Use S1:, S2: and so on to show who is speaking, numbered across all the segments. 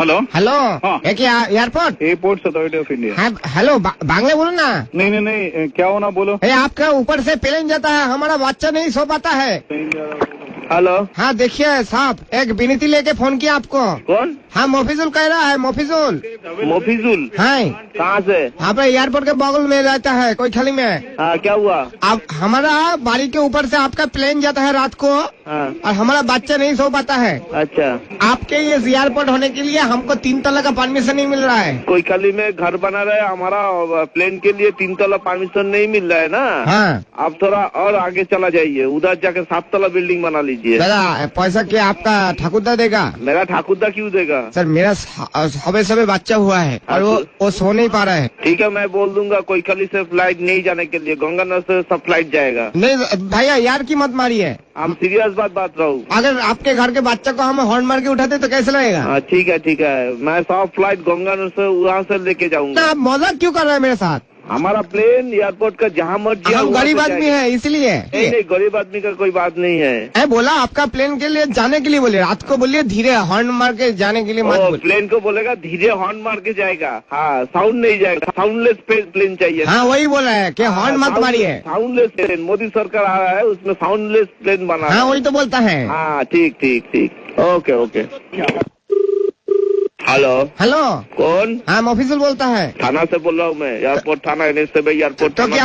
S1: Hello
S2: hello.
S1: हाँ।
S2: ये क्या airport?
S1: Airport authority of India.
S2: हाँ, हेलो बांग्ला बोलो ना।
S1: नहीं नहीं नहीं, क्या होना बोलो।
S2: आपका ऊपर से प्लेन जाता है, हमारा बच्चा नहीं सो पाता है।
S1: हेलो।
S2: हाँ देखिए साहब, एक विनती लेके फोन किया आपको।
S1: कौन?
S2: हाँ मोफिजुल कह रहा है, मोफिजुल।
S1: मोफिजुल?
S2: हाँ
S1: कहाँ से?
S2: यहाँ पे एयरपोर्ट के बगल में रहता है, कोई खाली में।
S1: हाँ, क्या हुआ?
S2: अब हमारा बाड़ी के ऊपर से आपका प्लेन जाता है रात को।
S1: हाँ।
S2: और हमारा बच्चा नहीं सो पाता है।
S1: अच्छा।
S2: आपके ये एयरपोर्ट होने के लिए हमको 3 तला का परमिशन नहीं मिल रहा है।
S1: कोई कली में घर बना रहे, हमारा प्लेन के लिए 3 तला परमिशन नहीं मिल रहा है ना।
S2: हाँ।
S1: आप थोड़ा और आगे चला जाइए, उधर जाके 7 तला बिल्डिंग बना लीजिए।
S2: दादा पैसा क्या आपका ठाकुरदा देगा?
S1: मेरा ठाकुरदा क्यों देगा?
S2: सर मेरा सबे बच्चा हुआ है और वो सो नहीं पा रहा है।
S1: ठीक है, मैं बोल दूंगा कोई कली से फ्लाइट नहीं जाने के लिए, गंगानगर से सब फ्लाइट जाएगा।
S2: नहीं भैया यार की मत मारिए,
S1: हम सीरियस बात रहा हूँ।
S2: अगर आपके घर के बच्चा को हम हॉर्न मार के उठाते तो कैसे लगेगा?
S1: हाँ ठीक है, मैं सब फ्लाइट गंगानगर से वहाँ से लेके जाऊंगा।
S2: आप मजाक क्यों कर रहे हैं मेरे साथ?
S1: हमारा प्लेन एयरपोर्ट का जहाँ मर्जी।
S2: हम गरीब आदमी है इसलिए।
S1: नहीं, गरीब आदमी का कोई बात नहीं है।
S2: मैं बोला आपका प्लेन के लिए जाने के लिए बोले, रात को बोलिए धीरे हॉर्न मार के जाने के लिए मत बोलिए।
S1: प्लेन को बोलेगा धीरे हॉर्न मार के जाएगा। हाँ, साउंड नहीं जाएगा, साउंडलेस प्लेन चाहिए।
S2: हाँ वही बोला है कि हॉर्न मत मारिए।
S1: साउंडलेस प्लेन मोदी सरकार आ रहा है, उसमें साउंडलेस प्लेन बना।
S2: हाँ वही तो बोलता है।
S1: हाँ ठीक। ओके। हेलो।
S2: हेलो
S1: कौन?
S2: हाँ ऑफिसर बोलता है।
S1: थाना से बोल रहा हूँ मैं, एयरपोर्ट थाना NH से एयरपोर्ट।
S2: तो क्या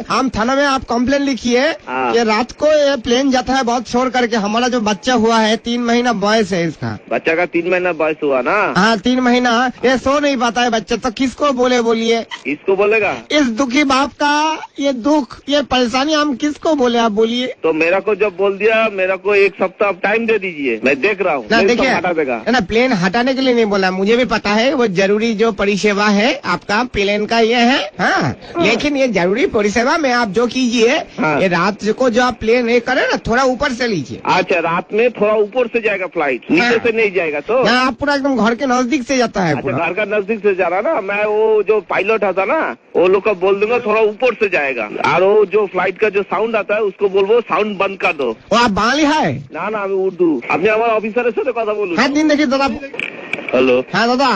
S2: हम थाना में आप कंप्लेन लिखिए कि रात को ये प्लेन जाता है बहुत शोर करके, हमारा जो बच्चा हुआ है 3 महीना बॉयस है इसका।
S1: बच्चा का 3 महीना बॉयस हुआ ना?
S2: हाँ 3 महीना, ये सो नहीं पाता है बच्चा, तो किसको बोलिए?
S1: किसको बोलेगा?
S2: इस दुखी बाप का ये दुख, ये परेशानी हम किसको बोले, आप बोलिए।
S1: तो मेरा को जब बोल दिया, मेरा को 1 सप्ताह टाइम दे दीजिए, मैं देख रहा हूँ।
S2: देखिए
S1: हटा देगा
S2: ना, प्लेन हटाने के लिए नहीं बोला, मुझे भी पता है वो जरूरी जो परिसेवा है आपका प्लेन का ये है। हाँ लेकिन ये जरूरी परिसेवा में आप जो कीजिए, ये रात को जो आप प्लेन ये करे ना, थोड़ा ऊपर से लीजिए।
S1: अच्छा, रात में थोड़ा ऊपर से जाएगा फ्लाइट, नीचे से नहीं जाएगा। तो
S2: आप पूरा एकदम घर के नजदीक से जाता है।
S1: अच्छा, घर का नजदीक से जा रहा ना। मैं वो जो पायलट आता ना, वो लोग को बोल दूंगा थोड़ा ऊपर से जाएगा। और वो जो फ्लाइट का जो साउंड आता है उसको बोलबो साउंड बंद कर दो।
S2: वो आप बांग्ली है
S1: ना? আমি উর্দু। আপনি আমার অফিসারের সাথে কথা বলুন।
S2: হ্যাঁ দিন দেখি দাদা।
S1: হ্যালো।
S2: হ্যাঁ দাদা,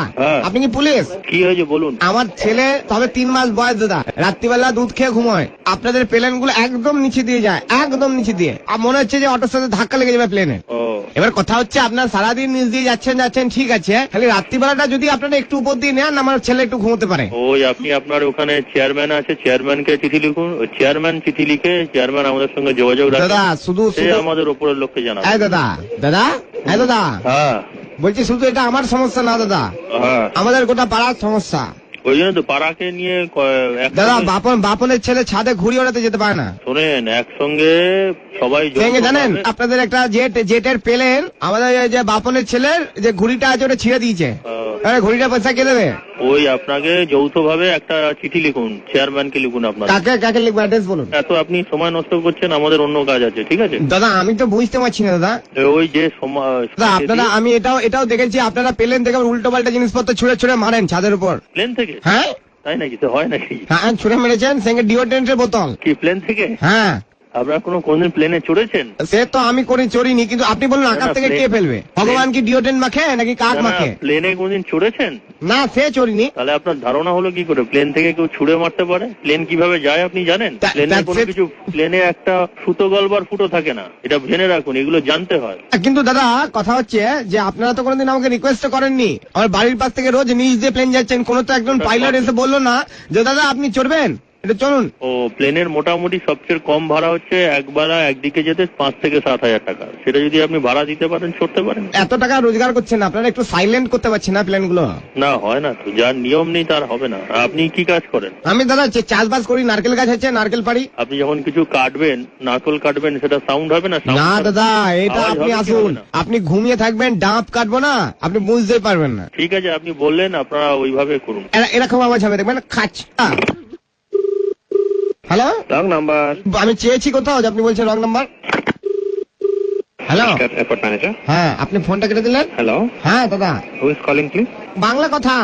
S2: আপনি কি পুলিশ?
S1: কি হয়েছে বলুন।
S2: আমার ছেলে তবে 3 মাস বয়স দাদা, রাত্রিবেলা দুধ খেয়ে ঘুমায়, আপনাদের প্লেন গুলো একদম নিচে দিয়ে যায়, একদম নিচে দিয়ে। আর মনে হচ্ছে যে অটোর সাথে ধাক্কা লেগে যাবে প্লেনে। এবার কথা হচ্ছে আপনার সারাদিন নিচ দিয়ে যাচ্ছেন ঠিক আছে, খালি রাত্রিবেলাটা যদি আপনারা একটু উপর দিয়ে নেন, আমার ছেলে একটু ঘুমোতে পারে।
S3: ওই আপনি আপনার ওখানে চেয়ারম্যান আছে, চেয়ারম্যানকে চিঠি লিখুন, চেয়ারম্যান চিঠি লিখে চেয়ারম্যান আমাদের সঙ্গে যোগাযোগ রাখুন।
S2: দাদা শুধু
S3: আমাদের উপরের লোককে জানাবো।
S2: দাদা
S3: হ্যাঁ
S2: বলছি, শুধু এটা আমার সমস্যা না দাদা, আমাদের গোটা পাড়ার সমস্যা।
S3: ওই জন্য তো পাড়াকে নিয়ে
S2: দাদা বাপনের ছেলে ছাদে ঘুড়ি ওড়াতে যেতে পারে না।
S3: শোনেন, একসঙ্গে সবাই
S2: জানেন আপনাদের একটা জেটের প্লেন, আমাদের যে বাপনের ছেলের যে ঘুড়িটা আছে ওটা ছিঁড়ে দিয়েছে, ঘুড়িটা পয়সা কে দেবে?
S3: ওই আপনাকে যৌথ ভাবে একটা চিঠি লিখুন, চেয়ারম্যানকে লিখুন। আপনার
S2: কাকে লিখবো, অ্যাড্রেস বলুন।
S3: এত আপনি সময় নষ্ট করছেন, আমাদের অন্য কাজ আছে। ঠিক আছে
S2: দাদা, আমি তো বুঝতে পারছি না দাদা।
S3: ওই যে সময়
S2: আপনারা, আমি এটাও দেখেছি আপনারা প্লেন থেকে উল্টো পাল্টা জিনিসপত্র ছুড়ে মারেন ছাদের উপর।
S3: প্লেন থেকে?
S2: হ্যাঁ
S3: তাই নাকি? তো হয় নাকি?
S2: হ্যাঁ ছুড়ে মেরেছেন, সঙ্গে ডিওড্রেন্টের বোতল।
S3: কি প্লেন থেকে?
S2: হ্যাঁ।
S3: আপনারা কোনদিন প্লেনে চড়েছেন?
S2: সে তো আমি চড়িনি, কিন্তু আপনি বলুন আকাশ থেকে কে ফেলবে? ভগবান কি ডিওড্রেন্ট মাখে নাকি কাক মাখে?
S3: প্লেনে কোনদিন চড়েছেন?
S2: না, সে চড়িনি।
S3: তাহলে আপনার ধারণা হলো কি করে প্লেন থেকে কেউ ছুড়ে মারতে পারে? প্লেন কিভাবে যায় আপনি জানেন? প্লেনে কোনো কিছু, প্লেনে একটা সুতো গলবার ফুটো থাকে না, এটা জেনে রাখুন, এগুলো জানতে হয়।
S2: কিন্তু দাদা কথা হচ্ছে যে আপনারা তো কোনোদিন আমাকে রিকোয়েস্ট করেননি। আমার বাড়ির পাশ থেকে রোজ নিচ দিয়ে প্লেন যাচ্ছেন, কোন তো একজন পাইলট এসে বললো না যে দাদা আপনি চড়বেন, এটা চলুন।
S3: ও প্লেনের মোটামুটি সবচেয়ে কম ভাড়া হচ্ছে একবেলা একদিকে যেতে 5 থেকে 7 হাজার টাকা। সেটা যদি আপনি ভাড়া দিতে পারেন, চড়তে পারেন।
S2: এত টাকা রোজগার করছেন আপনারা, একটু সাইলেন্ট করতে পারছেন না প্লেন গুলো?
S3: না, হয় না তো, যার নিয়ম নেই তার হবে না। আপনি কি কাজ করেন?
S2: আমি দাদা চাষবাস করি, নারকেল গাছ আছে, নারকেল পাড়ি।
S3: আপনি যখন কিছু কাটবেন, নারকেল কাটবেন, সেটা সাউন্ড হবে না?
S2: না দাদা, এটা আপনি আসুন, আপনি ঘুমিয়ে থাকবেন, ডাব কাটবো না, আপনি বুঝতেই পারবেন না।
S3: ঠিক আছে, আপনি বললেন, আপনারা ওইভাবে করুন।
S2: এরকম আওয়াজ হবে, দেখবেন খাচ। Hello,
S1: wrong number.
S2: আমি চেয়েছি কোথাও, আপনি বলছেন wrong number. Hello
S1: airport manager.
S2: হ্যাঁ, আপনি ফোনটা কেটে দিলেন।
S1: হ্যালো।
S2: হ্যাঁ দাদা।
S1: Who is calling please?
S2: Bangla কথা।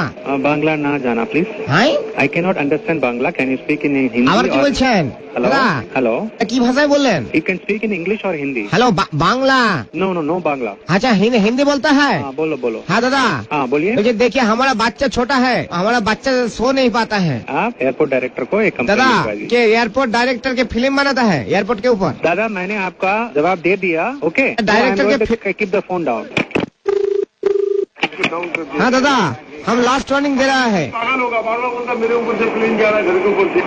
S1: বাংলা না জানা প্লিজ।
S2: হ্যাঁ,
S1: I cannot understand Bangla. Can you speak in Hindi?
S2: আবার কি বলছেন?
S4: Hello.
S2: দাদা
S4: Hello.
S2: কি ভাষায় বললেন?
S4: You can speak in English or Hindi.
S2: Hello Bangla?
S4: No Bangla.
S2: अच्छा हिंदी बोलता है?
S4: हाँ बोलो.
S2: हाँ दादा,
S4: हाँ बोलिए.
S2: मुझे देखिए हमारा बच्चा छोटा है, हमारा बच्चा सो नहीं पाता है।
S4: आप एयरपोर्ट डायरेक्टर को एक कंप्लेंट
S2: दादा
S4: लिखवा दीजिए.
S2: के एयरपोर्ट डायरेक्टर के फिल्म बनाता है एयरपोर्ट के ऊपर।
S4: दादा मैंने आपका जवाब दे दिया. ओके.
S2: डायरेक्टर के
S4: कीप द फोन डाउन.
S2: हाँ दादा, हम लास्ट वार्निंग दे रहा है।
S1: पागल होगा, बार बार बोलता मेरे ऊपर से प्लेन जा रहा है, घर के ऊपर से।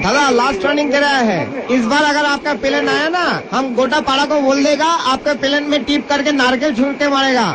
S2: दादा लास्ट वार्निंग दे रहा है, इस बार अगर आपका प्लेन आया ना, हम गोटा पाड़ा को बोल देगा आपके प्लेन में टिप करके नारकेल छूट के मारेगा।